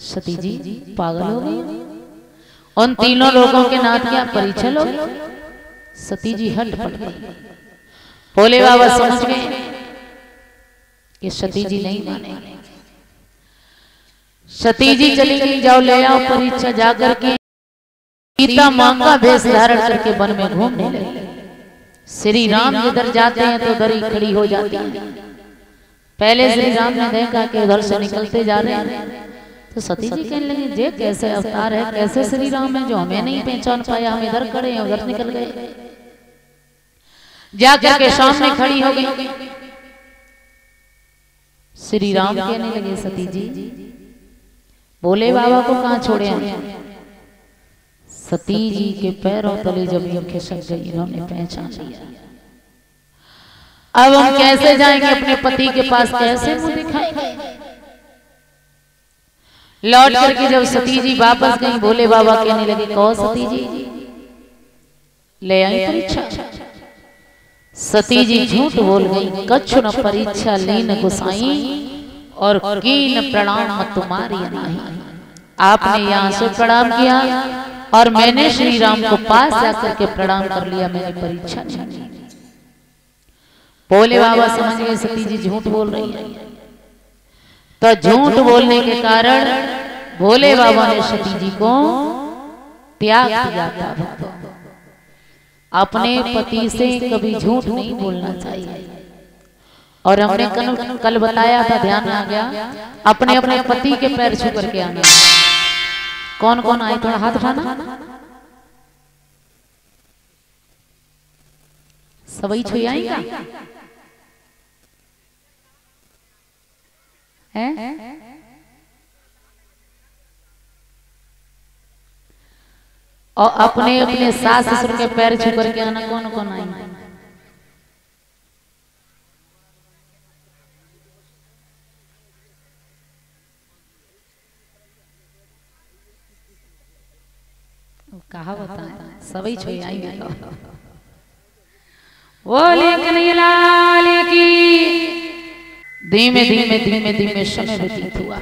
सती जी पागल हो गई। उन तीनों लोगों के नाथ क्या परीक्षा लो। सती जी हट पट गई। भोले बाबा समझ गए कि सती जी नहीं माने। सती जी चली गई, जाओ ले आओ परीक्षा। जाकर के सीता मां का वेश धारण करके वन में घूमने लगे। श्री राम जिधर जाते हैं तो उधर ही खड़ी हो जाती है। पहले श्री राम ने देखा कि उधर से निकलते जा रहे हैं तो सती जी कहने लगी, जे कैसे अवतार है, कैसे श्री राम है जो हमें नहीं पहचान पाया, हम इधर खड़े हैं उधर निकल गए। जाकर के सामने खड़ी हो गई। श्री राम कहने लगे, सती जी भोले बाबा को कहां छोड़े हैं। सती जी के पैरों तले जब यूं खिसक गई, इन्होंने पहचान लिया। अब हम कैसे जाएंगे अपने पति के पास, कैसे मुंह दिखाएंगे। लौट करके जब सती जी वापस गई, भोले बाबा कहने लगे, कहो सती जी ले आई परीक्षा। सती जी झूठ बोल गई, कछु न परीक्षा लीन गुसाई और कीन प्रणाम तुम्हारी नहीं। आपने यहाँ से प्रणाम किया और मैंने श्री राम को पास जाकर के प्रणाम कर लिया, मैंने परीक्षा नहीं ली। भोले बाबा समझ गए सती जी झूठ बोल रही है। तो झूठ बोलने के कारण भोले बाबा ने सती जी को त्याग दिया था। अपने पति से कभी झूठ नहीं बोलना चाहिए। और हमने कल बताया था, ध्यान आ गया, अपने अपने पति के पैर छू करके आना। कौन कौन आए, थोड़ा हाथ उठाना। सभी छुई आएगा है? और अपने अपने सास ससुर के पैर छू करके आना। कौन कौन आएंगे? कहा बताए, सभी छुई आएंगे। बोले कन्हैया लाल की। धीमे धीमे धीमे धीमे समय व्यतीत हुआ।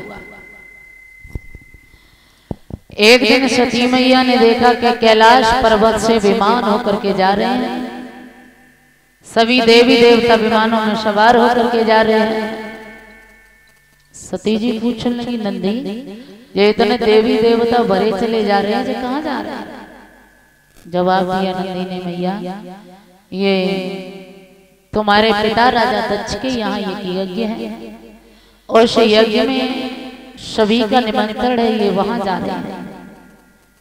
एक दिन सती मैया ने देखा कि कैलाश पर्वत से विमान होकर के जा रहे हैं। सभी देवी देवता विमानों में सवार होकर के जा रहे हैं। सती जी पूछने लगी, नंदी ये इतने देवी देवता भरे चले जा रहे हैं, ये कहाँ जा रहे हैं। जवाब दिया नंदी ने, मैया ये तुम्हारे पिता राजा दक्ष के यहाँ एक यज्ञ है और उस यज्ञ में सभी का निमंत्रण है, ये वहां जा रहे हैं।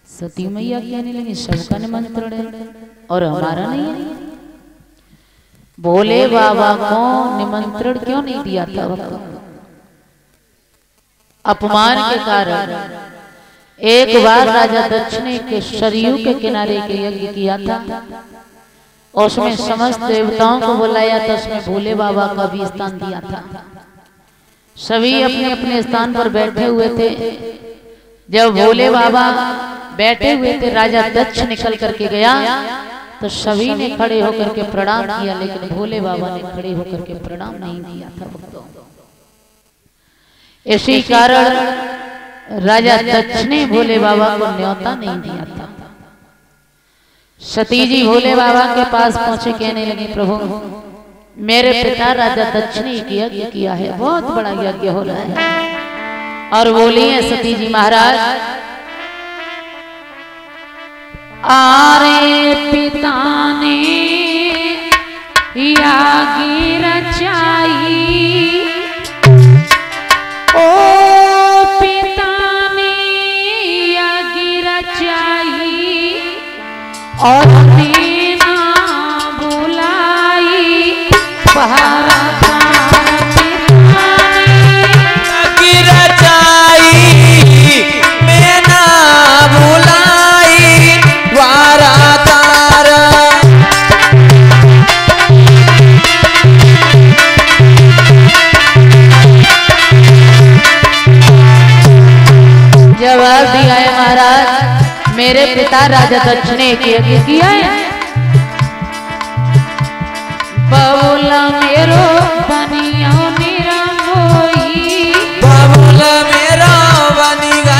सती मैया कहने लगी, सबका निमंत्रण है और हमारा नहीं है। भोले बाबा को निमंत्रण क्यों नहीं दिया था? अपमान के कारण। एक बार राजा दक्ष ने के सरयू के किनारे के यज्ञ किया था, उसमें समस्त देवताओं को बुलाया था, उसमें भोले बाबा का भी स्थान दिया था। सभी अपने अपने स्थान पर बैठे हुए थे। जब भोले बाबा बैठे हुए थे, राजा दक्ष निकल करके गया तो सभी ने खड़े होकर के प्रणाम किया, लेकिन भोले बाबा ने खड़े होकर के प्रणाम नहीं किया था। इसी कारण राजा दक्ष ने भोले बाबा को न्योता नहीं दिया था। सती जी भोले बाबा के पास पहुंचे, कहने लगी, प्रभु मेरे पिता राजा दक्ष ने एक यज्ञ किया है, बहुत बड़ा यज्ञ हो रहा है। और बोली है सती जी, महाराज आरे पिता ने यागी रचाई, ओ पिता ने यागी रचाई और ना बुलाई पहाड़ा जवाब दिया है, महाराज मेरे पिता राजा दक्ष ने एक यज्ञ किया है। बबुला मेरो बनिया निरंगोई, बबुला मेरो बनिया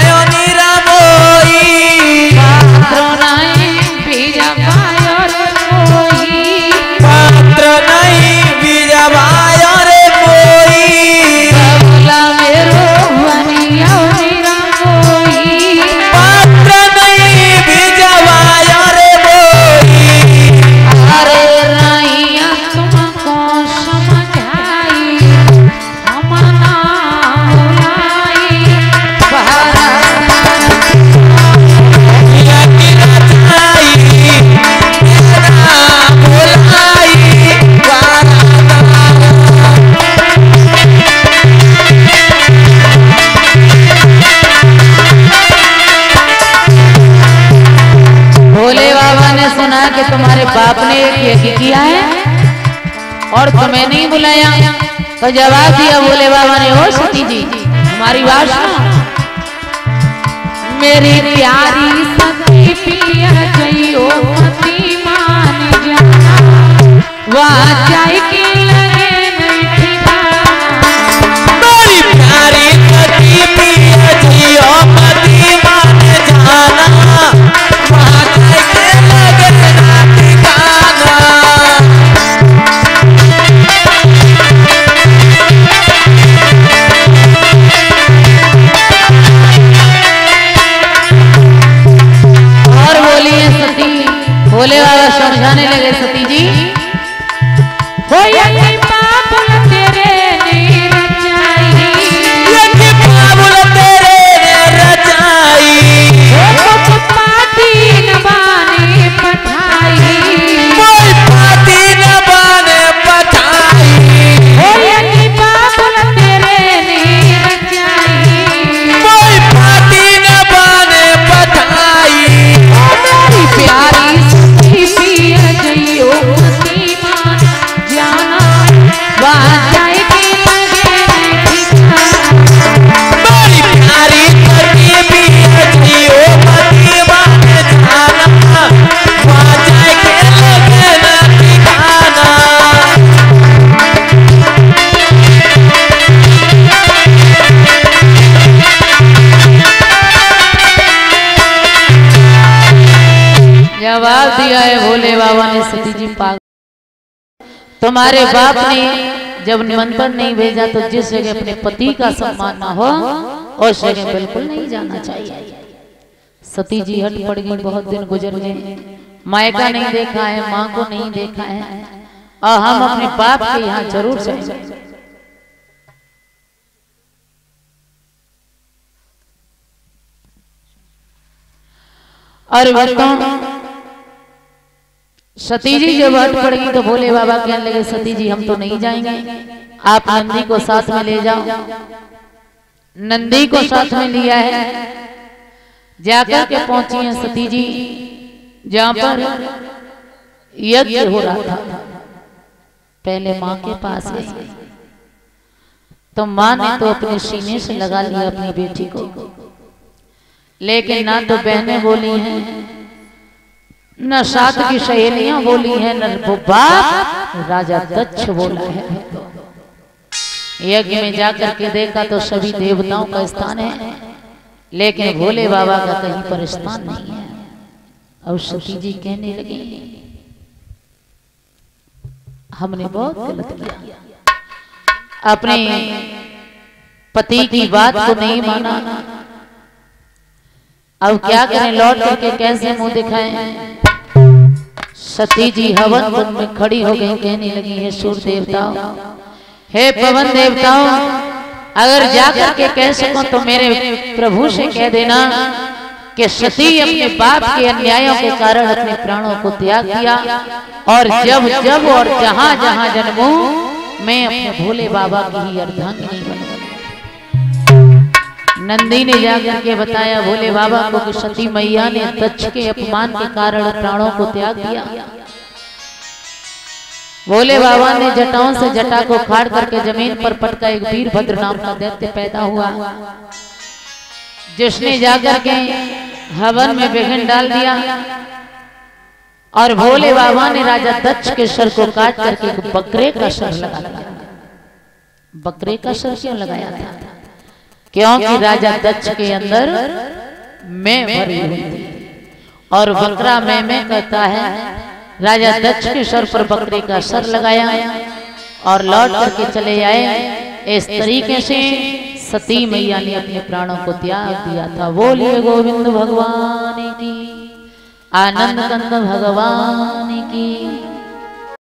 यज्ञ किया है और तुम्हें नहीं बुलाया। तो जवाब दिया भोले बाबा ने, ओ सती जी हमारी बात सुनो। मेरी प्यारी सती पिया जइयो मती मान जा, वहाँ जाए के लगे नहीं ठिकाना। मेरी प्यारी सती पिया जइयो मती मान जाना, वहाँ जाए के लगे ना ठिकाना। भोले बाबा समझाने लगे, सती जी हो यज्ञ बाबुल तेरे ने रचाई, यज्ञ बाबुल तेरे ने रचाई, हो पाती न बाने पठाई, कोई पाती न बाने पठाई, हो यज्ञ बाबुल तेरे ने रचाई, कोई पाती न बाने पठाई। मेरी प्यारी पिया जइयो मती मान जाना, वहाँ जाए के लगे नहीं ठिकाना। मेरी प्यारी सती पिया जइयो मती मान जाना, वहाँ जाए के लगे ना ठिकाना। जवाब दिया है भोले बाबा ने, सती जी पागल, तुम्हारे बाप ने जब निमंत्रण नहीं भेजा तो जिस जगह अपने पति का सम्मान ना हो उस जगह बिल्कुल नहीं जाना चाहिए। सती जी हट पड़ गई। बहुत दिन गुजर गए, मायका नहीं देखा है, माँ को नहीं देखा है, और हम अपने बाप के यहाँ जरूर जाएंगे। और भक्तों सती जी जब हट पड़ गई तो भोले बाबा कहने लगे, सती जी हम तो नहीं जाएंगे, आप नंदी को साथ में ले जाओ। नंदी को साथ में लिया है, जाकर के पहुंची हैं सती जी जहां पर यज्ञ हो रहा था। पहले माँ के पास गई तो माँ ने तो अपने सीने से लगा लिया अपनी बेटी को, लेकिन ना तो बहनें बोली हैं, न साथ की सहेलियां बोली हैं, न वो बाप राजा दक्ष बोला है। यज्ञ में जाकर के देखा तो सभी देवताओं का स्थान है, लेकिन भोले बाबा का कहीं पर स्थान नहीं है। और सती जी कहने लगी, हमने बहुत गलत किया, अपने पति की बात को नहीं माना, अब क्या करें, लौट करके कैसे मुंह दिखाएं। सती जी हवन कुंड में खड़ी हो गई, कहने लगी, हे सूर्य देवताओं, हे पवन देवताओं, अगर जाकर के कह सको तो मेरे प्रभु से कह देना कि सती अपने बाप के अन्यायों के कारण अपने प्राणों को त्याग दिया, और जब जब और जहां जहां जन्मूं मैं अपने भोले बाबा की ही अर्धांगिनी बनूं। नंदी ने जाकर के बताया भोले बाबा को कि सती मैया ने दक्ष के अपमान के कारण प्राणों को त्याग दिया। भोले बाबा ने जटाओं से जटा को फाड़ करके जमीन पर पटका, एक वीरभद्र नाम का दैत्य पैदा हुआ, जिसने जाकर के हवन में विघ्न डाल दिया, और भोले बाबा ने राजा दक्ष के सर को काट करके एक बकरे का सर लगा दिया। बकरे का सर क्यों लगाया था? क्योंकि राजा दक्ष के अंदर मैं भरी हुई थी, और बकरा मैं कहता है। राजा दक्ष के सर पर बकरे का सर लगाया और लौट करके चले आए। इस तरीके से सती मैया ने अपने प्राणों को त्याग दिया था। बोलिए गोविंद भगवान की, आनंद कंद भगवान की।